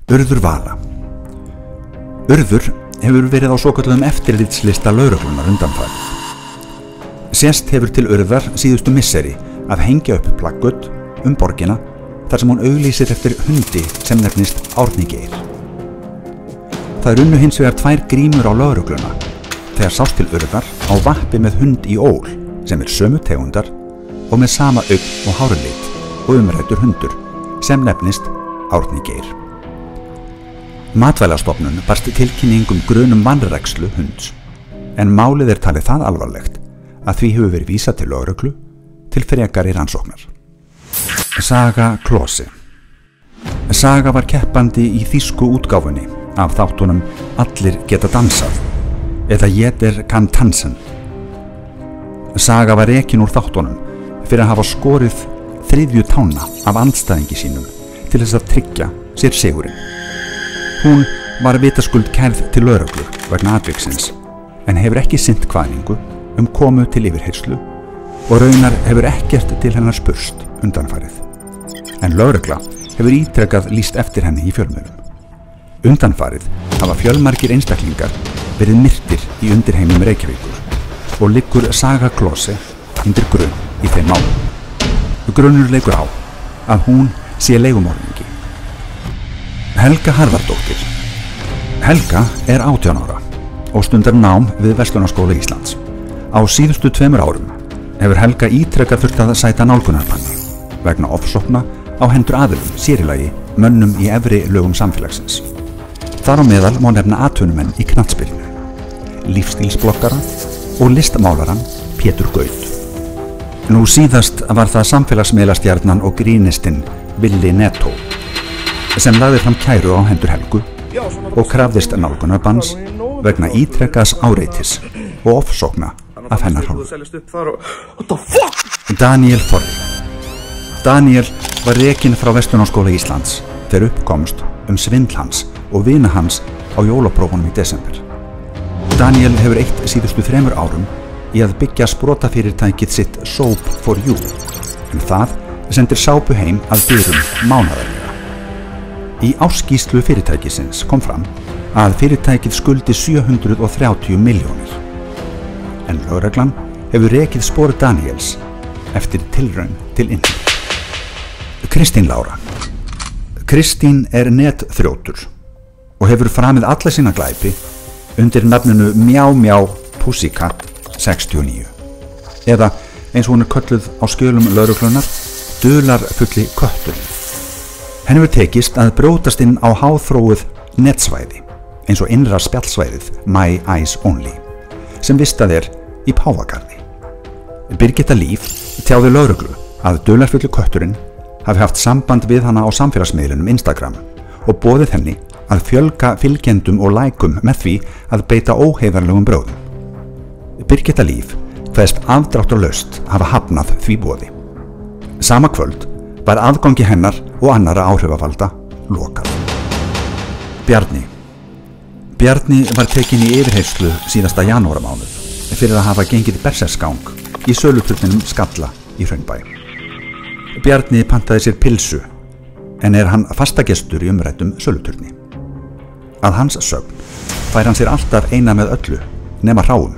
Urður Vala. Urður hefur verið á svokölluðum eftirlitslista lögreglunnar undanfarið. Sést hefur til Urðar síðustu misseri að hengja upp plakkut borgina þar sem hún auglýsir eftir hundi sem nefnist Árni Geir. Það runnu hins vegar 2 grímur á lögregluna þegar sást til Urðar á vappi með hund í ól sem sömu tegundar og með sama augu og hárlit og umræddur hundur sem nefnist Árni Geir. Matvælastofnun barst tilkynning grun vanrækslu hunds, en málið talið það alvarlegt að því hefur verið vísað til lögreglu til frekari rannsóknar. Saga Klose. Saga var keppandi í þýsku útgáfunni af þáttunum Allir geta dansað eða Jeder kann tanzen. Saga var rekin úr þáttunum fyrir að hafa skorið 3. tána af andstæðingi sínum til þess að tryggja sér sigurinn. Hún var vitaskuld kærð til lögreglu vegna atviksins, en hefur ekki sinnt kvaðningu komu til yfirheyrslu og raunar hefur ekkert til hennar spurst undanfarið. En lögregla hefur ítrekað lýst eftir henni í fjölmiðlum. Undanfarið hafa fjölmargir einstaklingar verið myrtir í undirheimum Reykjavíkur og liggur Saga Klose undir grun í þeim málum. Grunur leikur á að hún sé leigumorðingi. Helga Harðardóttir. Helga 18 ára og stundar nám við Verslunarskóla Íslands. Á síðustu 2 árum hefur Helga ítrekað þurft að sæta nálgunarbanni vegna ofsókna á hendur aðilum, sér í lagi mönnum í efri lögum samfélagsins. Þar á meðal má nefna atvinnumenn í knattspyrnu, lífstílsbloggara og listmálaran Pétur Gaut. Nú síðast var það samfélagsmiðlastjarnan og grínistinn Willi Netto sem lagði fram kæru á hendur Helgu og krafðist nálgunarbanns vegna ítrekkaðs áreitis og ofsókna af hennar hálfu. Daniel Þorri. Daniel var rekinn frá Verslunarskóla Íslands þegar uppkomst svindl hans og vina hans á jólaprófunum í desember. Daniel hefur eytt síðustu 3 árum í að byggja sprotafyrirtækið sitt Soap for You, en það sendir sápu heim að dyrum mánaðarlega. Í ársskýrslu fyrirtækisins kom fram að fyrirtækið skuldi 730 milljónir. En lögreglan hefur rekið spor Daniels eftir tilraun til innheimtu. Kristín Lára. Kristín netþrjótur og hefur framið alla sína glæpi undir nafninu Mjá Mjá Pussycat 69, eða eins og hún kölluð á skjölum lögreglunar dularfulli kötturinn. Henni hefur tekist að brjótast inn á háþróuð netsvæði eins og innra spjallsvæðið My Eyes Only sem vistað í Páfagarði. Birgitta Líf tjáði lögreglu að dularfulli kötturinn hafi haft samband við hana á samfélagsmiðlunum Instagram og boðið henni að fjölga fylgjendum og lækum með því að beita óheiðarlegum brögðum. Birgitta Líf kveðst afdráttarlaust hafa hafnað því boði. Sama kvöld var aðgangi hennar og annarra áhrifavalda lokað. Bjarni var tekinn í yfirheyrslu síðasta janúarmánuð fyrir að hafa gengið berserksgang í söluturninum Skalla í Hraunbæ. Bjarni pantaði sér pilsu, en hann fastagestur í umræddum söluturni. Að hans sögn fær hann sér alltaf eina með öllu nema hráum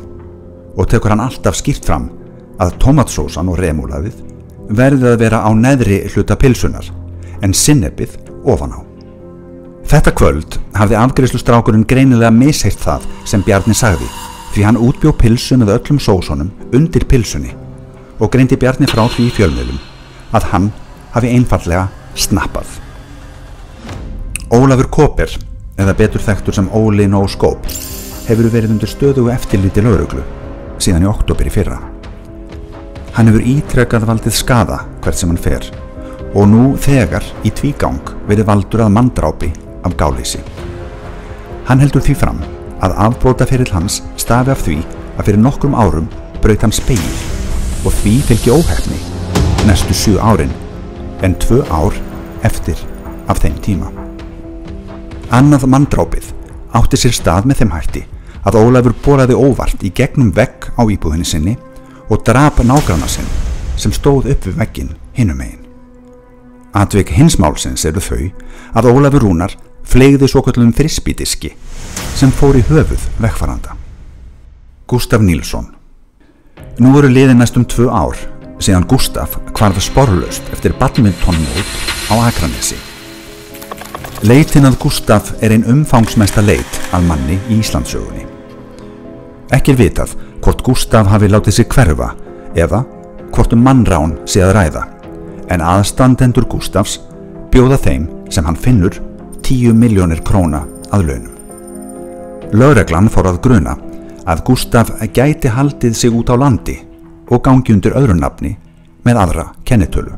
og tekur hann alltaf skýrt fram að tómatsósan og remúlaðið verði að vera á neðri hluta pilsunar en sinnepið ofan á. Þetta kvöld hafði afgreiðslustrákurinn greinilega misheyrt það sem Bjarni sagði, því hann útbjó pilsu með öllum sósunum undir pilsunni og greindi Bjarni frá því í fjölmiðlum að hann hafi einfaldlega snappað. Ólafur Kóper, eða betur þekktur sem Óli No Scope, hefur verið undir stöðugu eftirliti lögreglu síðan í október í fyrra. Hann hefur ítrekað valdið skaða hvert sem hann fer og nú þegar í tvígang verið valdur að manndrápi af gáleysi. Hann heldur því fram að afbrotaferill hans stafi af því að fyrir nokkrum árum braut hann spegil og því fylgi óheppni næstu 7 árin en 2 ár eftir af þeim tíma. Annað manndrápið átti sér stað með þeim hætti að Ólafur boraði óvart í gegnum vegg á íbúðinni sinni og drap nágranna sinn sem stóð upp við vegginn hinum megin. Atvik hins málsins eru þau að Ólafur Rúnar fleygði svokölluðum frisbídiski sem fór í höfuð vegfaranda. Gústaf Nílsson. Nú eru liðin næstum 2 ár síðan Gústaf hvarf sporlaust eftir badmintonmót á Akranesi. Leitin að Gústaf er ein umfangsmesta leit að manni í Íslandssögunni. Ekki er vitað hvort Gústaf hafi látið sig hverfa eða hvort mannrán sé að ræða, en aðstandendur Gústafs bjóða þeim sem hann finnur 10 milljónir króna að launum. Lögreglan fór að gruna að Gústaf gæti haldið sig út á landi og gangi undir öðru nafni með aðra kennitölu.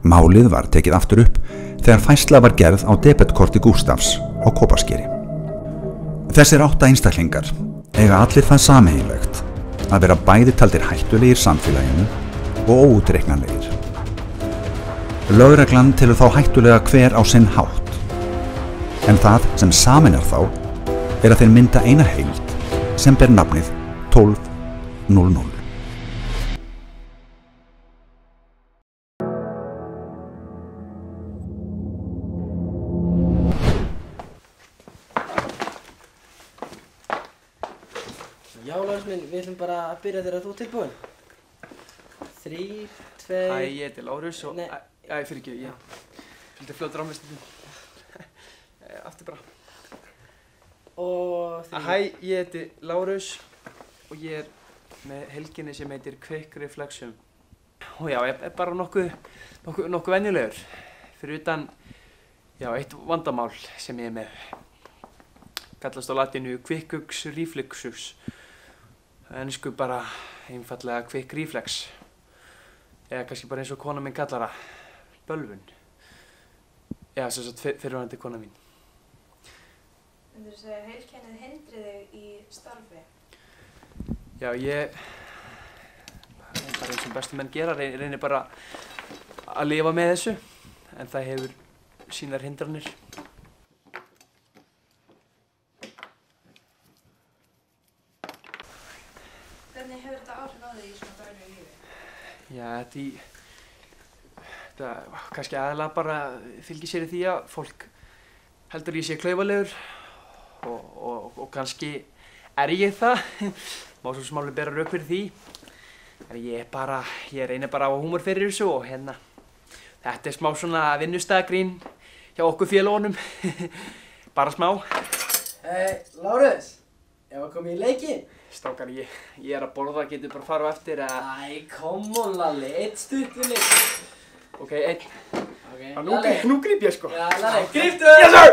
Málið var tekið aftur upp þegar færsla var gerð á debetkorti Gústafs á Kópaskeri. Þessir 8 einstaklingar eiga allir það sameiginlegt að vera bæði taldir hættulegir samfélaginu og óútreiknanlegir. Lögreglan telur þá hættulega hver á sinn hátt, en það sem sameinar þá er að þeir mynda eina heild sem ber nafnið 1200. Já, Lárus minn, við ætlum bara að byrja þegar þú ert tilbúinn. 3, 2... Hæ, ég heiti Lárus og... fyrir ekki, ég fylgdi fljótur á mig stundum. Aftur bara. Og... Hæ, ég heiti Lárus og ég er með helginni sem heitir Quick Reflection. Og já, ég er bara nokkuð venjulegur. Fyrir utan, já, eitt vandamál sem ég er með. Kallast á latínu Quickus Reflexus. Ensku bara einfallega Quick Reflex. Eða kannski bara eins og kona mín kallar það, bölvun. Já, sem sagt fyrirvænandi kona mín. Myndirðu segja að heilkennið hindri þig í starfi? Já, ég bara eins og bestu menn gera, reynir bara að lifa með þessu, en það hefur sínar hindranir. Hvernig hefur þetta áhrif á þig í svona daglegu lífi? Já, þetta kannski aðalega bara fylgir sér í því að fólk heldur ég sé klaufalegur og kannski er ég það. Má svo sem alveg bera rök fyrir því. En ég reynir bara á húmor fyrir þessu og hérna. Þetta er smá svona vinnustæðagrín hjá okkur félagunum. Bara smá. Lárus, ef að koma í leikinn? Strákar, ég er að borða, getur bara fara á eftir eða... Æ, come on Lalli, eitt stuttur leik. Ok, einn. Ok, Nú gríp ég sko. Já, Lalli, Gríptu! Yes, sir!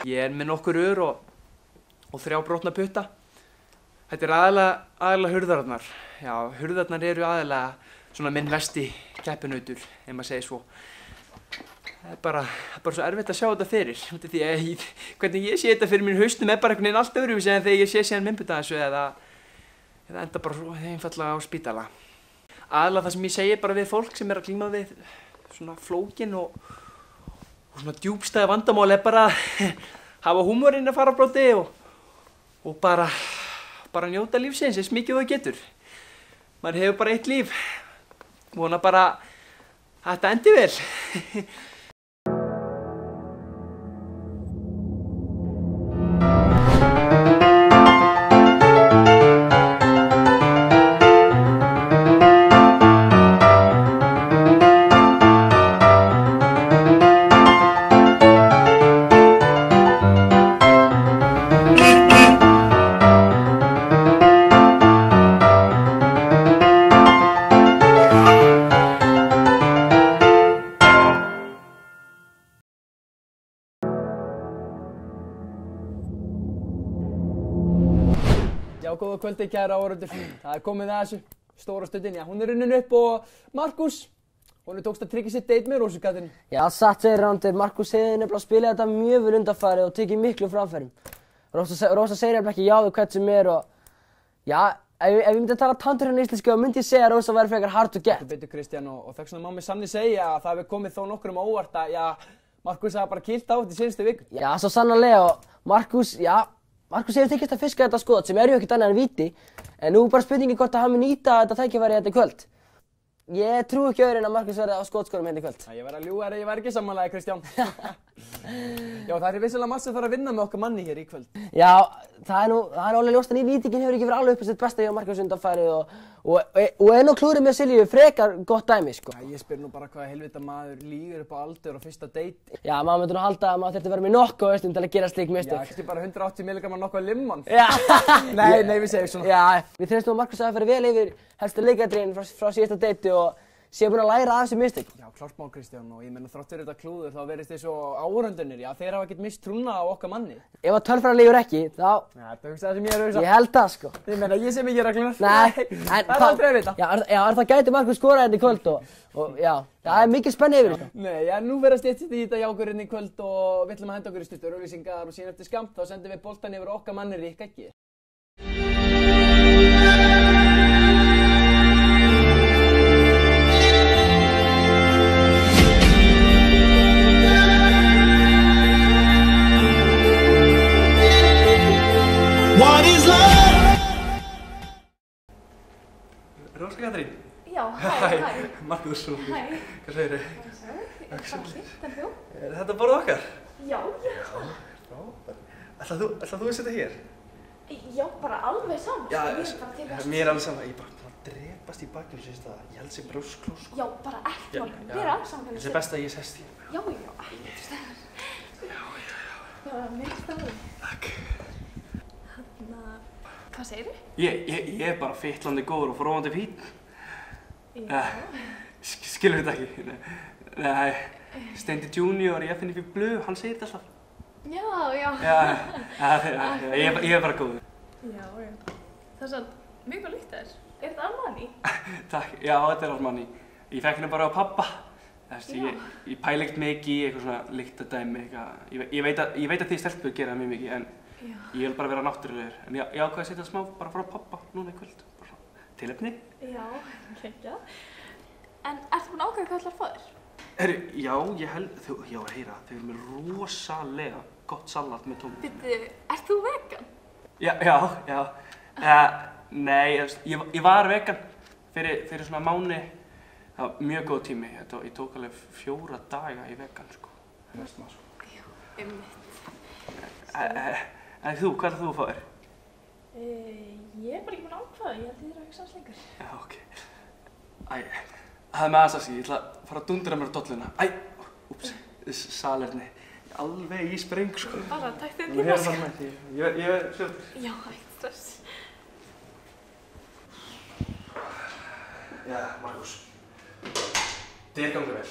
Ég er með nokkur ör og 3 brotna putta. Þetta er aðalega hurðarnar. Já, hurðarnar eru aðalega svona minn versti keppinautur, ef maður segir svo. Það er bara svo erfitt að sjá þetta fyrir. Því að hvernig ég sé þetta fyrir mín hausnum er bara einhvern veginn allt öðruvísi en þegar ég sé síðan myndbönd af þessu eða enda bara svo einfaldlega á spítala. Aðalega það sem ég segi bara við fólk sem er að glíma við svona flókin og svona djúpstæða vandamál er bara að hafa húmorinn að fara á broti og bara njóta lífsins eins mikið og það getur. Maður hefur bara eitt líf. Vona bara að þetta endi vel. Já, góða kvöldi, kæra áhorfendur. Það er komið að þessu, stóra stundin. Já, hún er runnin upp og Markus, honum tókst að tryggja sitt date með Rósugatinu. Já, satt segir Rándir, Markus hefði nefnilega spilað þetta mjög vel undanfarið og tekið miklu framfærum. Rósa segir nefnilega ekki já við hvert sem er og... Já, ef ég myndi að tala tandur hérna íslensku, þá myndi ég segja að Rósa væri frekar hard to get. Þú veitur, Kristján, og þess vegna má mér sannlega segja að það hefur komið þó nokkrum á óvart að, já, Markus hafa bara kýlt á þetta í síðustu viku. Já, svo sannarlega og Markus hefur þykist að fiska þetta skot sem eru ekkert annað en víti, en nú er bara spurningin hvort að hann mun nýta þetta tækifæri þetta í kvöld. Ég trúi ekki öðru en að Markus verði á skotskónum hérna í kvöld. Ég var að ljúga þér, ég var ekki sammálaði, Kristján. Já, það vissulega margt sem þarf að vinna með okkar manni hér í kvöld. Já, það er alveg ljóst að nýtingin hefur ekki verið alveg upp á sitt besta hjá Markus undanfarið og nú klúrið með Silju frekar gott dæmi, sko. Ég spyr nú bara hvaða helvita maður lýgur upp á aldur og fyrsta date. Já, maður myndi nú halda að maður þurfti að vera með nokkuð á hausnum til að gera slík mistök. Já, ekki bara 180 mg nokkuð limon. Já. Nei, við segjum svona. Já, við treystum að Markus hafi farið vel yfir helstu leikadrýn frá síðasta deiti og sé búin að læra af þessu mistök. Já, klart mál, Kristján, og ég meina þrátt fyrir þetta klúður þá verðist þið svo áhorfendurnir, já, þeir hafa ekkert misst trúna á okkar manni. Ef að tölfræðin lýgur ekki, þá... Já, þetta hugsa það sem ég er að hugsa. Ég held það, sko. Ég meina, ég sem ekki reglunar. Nei, það er aldrei að vita. Já, það gæti Markus skorað hérna í kvöld og já, það er mikið spenni yfir þetta. Nei, já, nú verðast ég í þetta jákur hérna í kvöld og við ætlum að henda okkur í stuttur auglýsingar og síðan eftir skammt þá sendum við boltan yfir okkar manni Rikka G. What is love? Rósa Katrín. Já, hæ. Markus. Hæ. Hvað segirðu? Bara fínt, en þú? Er þetta borðið okkar? Já. Frábært. Ætlar þú að sitja hér? Já, bara alveg saman. Já, Ég er bara til að... mér er alveg sama. Ég bara drepast í bakinu síðust að ég held sem brjósklós, sko. Já, bara ekkert mál. Mér er alveg saman. Það er best að ég sest hér. Já, ekkert stæðar. Já, mér stæðar. Takk. Hvað segirðu? Ég er bara fittlandi góður og fróðandi fín. Já. Skilur þetta ekki? Nei, Steindi Junior í FNF Blue, hann segir þetta alltaf. Já. Já, ég er bara góður. Já. Það er svo mjög góð lykt þér. Er þetta Armani? Takk, já, þetta er Armani. Ég fekk hérna bara á pappa. Ég pæla ekkert mikið í eitthvað svona lyktadæmi, eitthvað. Ég veit að þið stelpur gera mjög mikið, en ég vil bara vera náttúrulegur. En ég ákvað að setja smá bara frá pappa núna í kvöld. Bara svona tilefni. Já, geggjað. En ertu búinn að ákveða hvað ætlar að fá þér? Herru, já, ég held, já, heyra, þau eru með rosalega gott salat með tómatum. Bíddu, ert þú vegan? Já. Nei, ég var vegan fyrir svona mánuði. Það var mjög góð tími. Ég tók alveg 4 daga í vegan, sko. Restina, sko. Já, einmitt. En þú, hvað ætlar þú að fá þér? Ég er bara ekki búinn að ákveða, ég held þið eru ekki sans lengur. Já, ok. Það er með aðeins ég ætla að fara að dundra mér á dolluna. Salerni. Alveg í spreng, sko. Bara takk þér tíma, sko. Ég verð sjálf. Já, ekkert stress. Já, Markus. Þér gangur vel.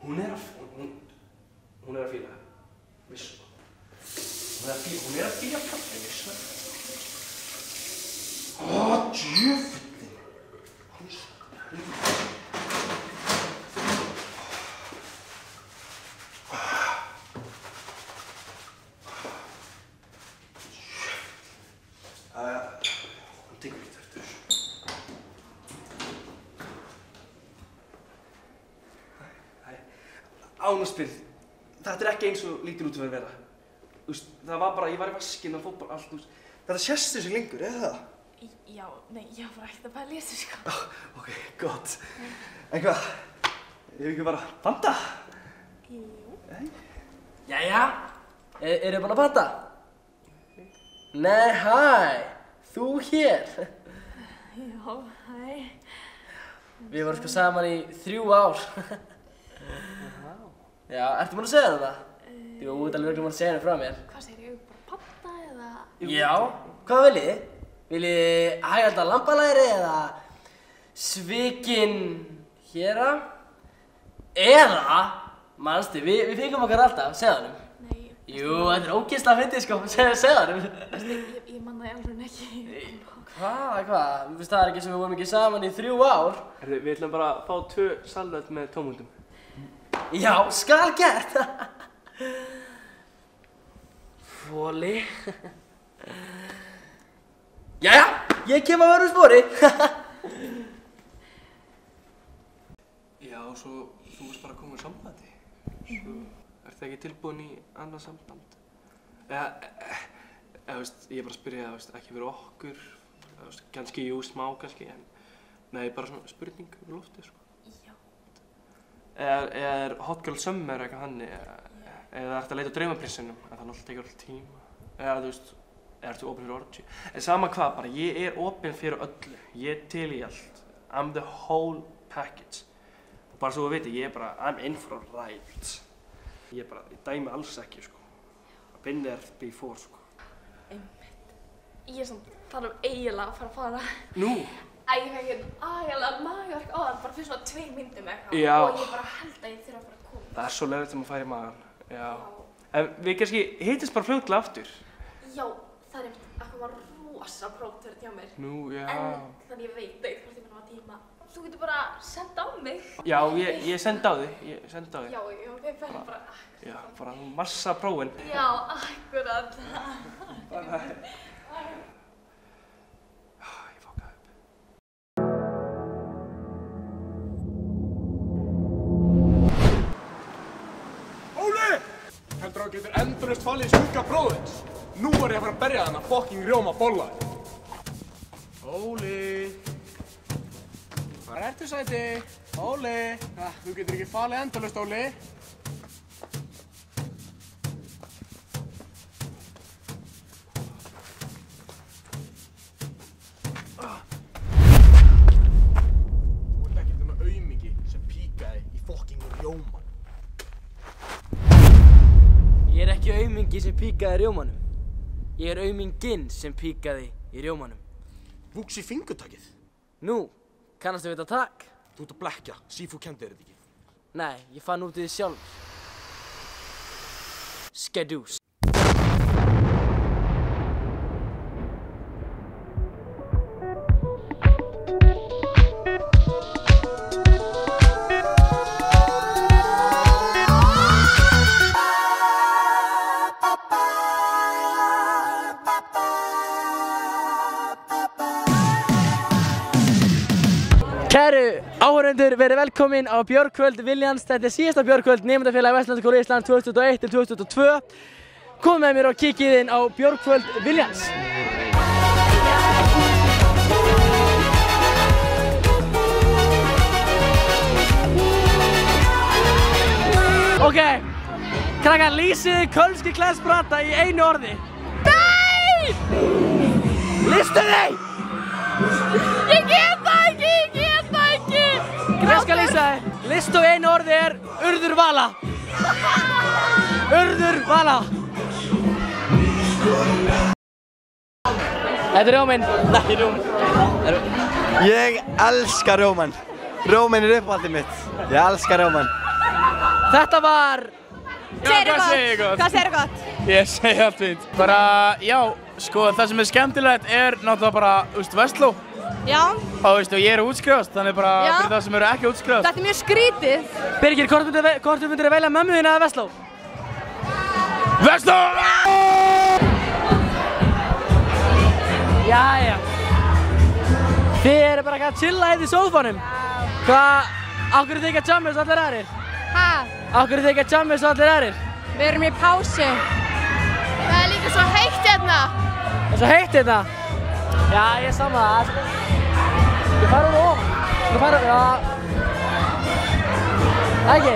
Hún er að fíla það. Vissu. Hún er að fíla kaffi, vissu. Djöfullinn. Hún tekur lítið eftir þessu. Ánaspil, þetta er ekki eins og lítur út fyrir að vera. Það var bara, ég var í vaskinn og fór bara allt. Þetta sést þessu lengur, eða það? Já, nei, ég var bara ekkert að pæla í þessu, sko. Ok, gott. En hvað, ég hef ekki bara panta? Jú. Jæja, eru búin að panta? Nei, hæ, þú hér. Já, hæ. Við vorum sko saman í 3 ár. Já, ertu búin að segja þetta? Jú, þú ert alveg búin að segja henni frá mér. Hvað segir ég, bara panta eða? Já, hvað viljið þið? Viljið þið hægælda lambalæri eða svikinn héra? Eða, manstu, við fengum okkar alltaf, segðanum. Nei. Jú, þetta er ógeðslega fyndið sko, segðanum. Ég man það í alveg ekki. Hvað? Þú veist það er ekki sem við vorum ekki saman í 3 ár? Við ætlum bara að fá 2 salat með tómundum. Já, skal gert! Fóli. Jæja, ég kem að vera úr spori. Já, svo þú varst bara að koma í sambandi. Ertu ekki tilbúin í annað samband? Ég er bara að spyrja það, ekki fyrir okkur. Kannski jú, smá kannski, en Nei, bara svona spurning um loftið, sko. Já. Er Hot Girl Summer eitthvað hannig? Eða ertu að leita á draumaprinsinum? En það náttúrulega tekur alltaf tíma. Eða þú veist, ertu opinn fyrir orgy? En sama hvað, bara ég opinn fyrir öllu. Ég til í allt. I'm the whole package. Og bara svo þú veitir, ég bara, I'm in for a ride. Ég dæmi alls ekki, sko. Been there before, sko. Einmitt. Ég er svona, þarf eiginlega að fara. Nú? Æ, ég fekk eiginlega magaverk á það, bara fyrir svona 2 mínútur með eitthvað. Já. Og ég bara held að ég þurfa að fara að koma. Það svo leiðilegt sem að færa í magann. Já. En við kannski hittist bara fljótlega aftur. Já, það er að koma rosa próftöld hjá mér. Nú, já. En þannig ég veit ekki hvort ég mun hafa tíma. Þú getur bara senda á mig. Já, ég sendi á þig. Ég sendi á þig. Já, við verðum bara... Já, bara massa prófin. Já, akkurat. Ég fokkaði upp. Óli! Heldur þú getur endalaust fallið í skugga bróðins? Nú er ég að fara að berja þennan fucking rjóma bolla. Óli! Hvar ertu sæti? Óli! Þú getur ekki fallið endalaust, Óli. Þú ert ekkert um aumingi sem píkaði í fucking rjóman. Ég er ekki aumingi sem píkaði í rjómanum. Ég er auminginn sem píkaði í rjómanum. Vúks í fingurtakið. Nú, kannastu við þetta takk? Þú ert að blekkja, Sífú kendi þér þetta ekki. Nei, ég fann út í því sjálf. Skedús. Kæru áhorfendur, verið velkomin á Björgkvöld Williams. Þetta er síðasta Björgkvöld Nemendafélag Vestlandskóla Íslands 2001 til 2002. Komið með mér og kikkið inn á Björgkvöld Williams. Ok, krakkar, lýsið kölski klesbrata í einu orði. Nei! Lýstu þig! Ég get það ekki! Ég skal lýsa þig. Listu einu orði er Urður Vala. Urður Vala. Þetta er rjóminn. Nei, rjóminn. Ég elska rjómann. Rjóminn er uppáhaldið mitt. Ég elska rjómann. Þetta var... Hvað segir gott? Ég segi allt fínt. Bara, já, sko, það sem er skemmtilegt er náttúrulega bara, Vestló. Já. Og ég er að útskrifast, þannig bara fyrir það sem eru ekki að útskrifast. Þetta er mjög skrítið. Birgir, hvort myndir velja mömmu þína eða Vestló? Vestló! Jæja. Þið eru bara að chilla hérna í sófanum. Hvað, af hverju þið ekki að jamma eins og allir aðrir? Hæ? Af hverju þið ekki að jamma eins og allir aðrir? Við erum í pásu. Það er líka svo heitt hérna. Það er svo heitt hérna. Já, ég samla það. Ég fara úr ofan. Ég fara úr, já. Ekki?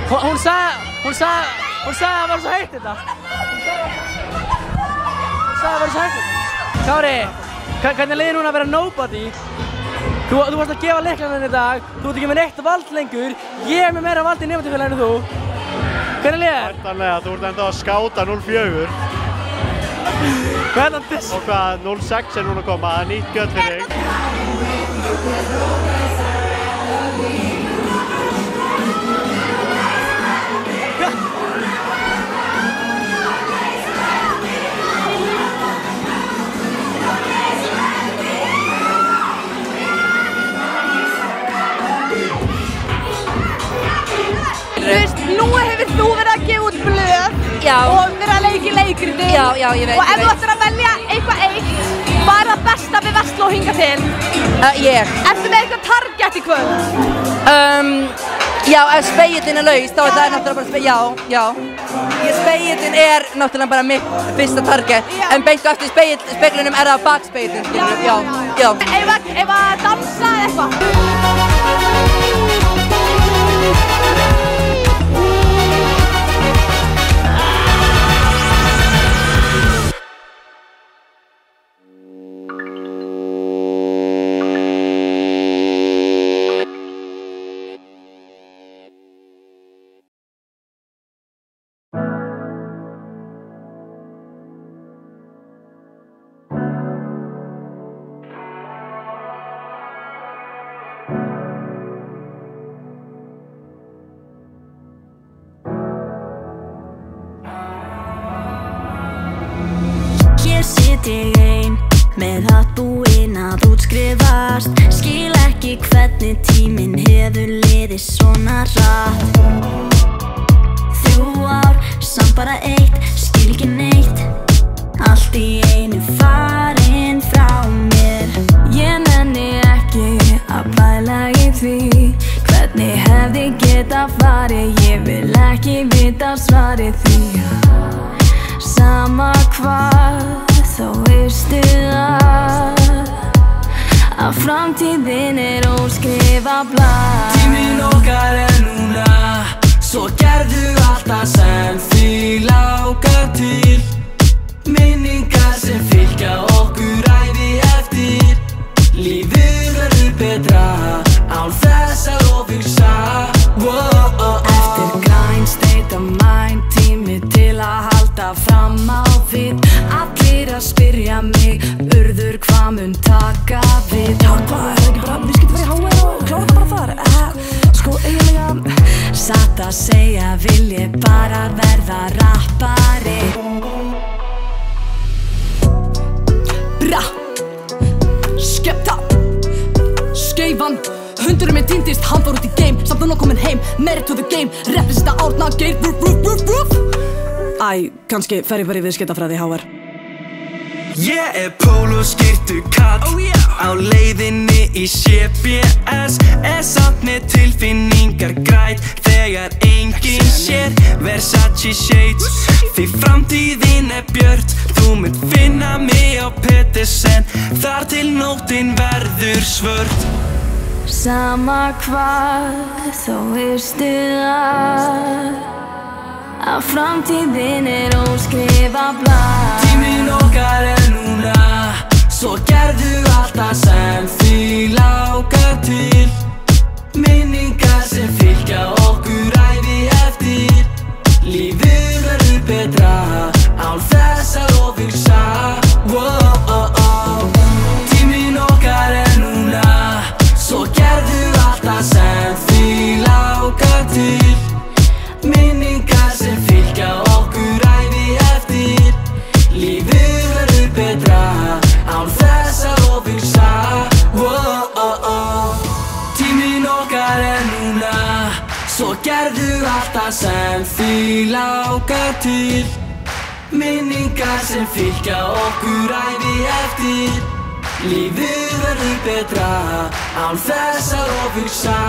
Hún sagði að það var svo heitt hérna. Hún sagði að það var svo heitt hérna. Kári, hvernig leiðir núna að vera nobody? Þú varst að gefa lyklarnar í dag. Þú ert ekki með neitt vald lengur. Ég er með meira vald í nemendafélaginu en þú. Hvernig leiðir? Væntanlega, þú ert enda að skáta 04. Hvað er það diss? Og hvað 06 er núna að koma, það er nýtt gjöld fyrir þig. Þú veist, nú hefur þú verið að gefa út blöð. Já. Og verið að leika í leikriti. Já, ég veit. Og ef þú ættir að velja eitthvað eitt, hvað er það besta við Vestló hingað til? Ég. Ertu með eitthvað target í kvöld? Já, ef spegillinn er laus, þá er það náttúrulega bara já. Spegillinn náttúrulega bara mitt fyrsta target, en beint eftir speglinum það bakspegillinn, skilur, já. Ef að dansa eða eitthvað? Sitt ég ein með hatt búinn að útskrifast, skil ekki hvernig tíminn hefur liðið svona hratt. 3 ár, samt bara 1, skil ekki neitt, allt í einu farin frá mér. Ég nenni ekki að pæla í því hvernig hefði getað farið, ég vil ekki vita svarið því sama hvað, þó veistu að framtíðin óskrifað blað. Tíminn okkar núna, svo gerðu allt það sem þig langar til. Minningar sem fylgja okkur ævi eftir. Lífið verður betra án þess að ofhugsa. Eftir grind, state of mind, tími til að halda fram á við. Allir að spyrja mig, urður hvað mun taka við. Já, hvað, ekki bara viðskipti fyrir HR og klára þetta bara þar? Sko eiginlega satt að segja, vil ég bara verða rappari. Bra, skepta, skeifan. Hundurinn minn týndist, hann fór út í game, samt núna kominn heim, married to the game, representa Árna Geir, roof. Æ, kannski fer ég bara í viðskiptafræði HR. Ég pólóskyrtu kall á leiðinni í CBS, samt með tilfinningar græt þegar enginn sér. Versace shades, því framtíðin björt, þú munt finna mig á Petersen þar til nóttin verður svört. Sama hvað, þó veistu að framtíðin óskrifað blað. Tíminn okkar núna, svo gerðu allt það sem þig langar til. Minningar sem fylgja okkur ævi eftir. Lífið verður betra án þess að ofhugsa. Tíminn okkar núna, svo gerðu allt það sem þig langar til. Minningar sem fylgja okkur ævi eftir. Lífið verður betra án þess að ofhugsa. Tíminn okkar núna, svo gerðu allt það sem þig langar til. Minningar sem fylgja okkur ævi eftir. Lífið verður betra án þess að ofhugsa.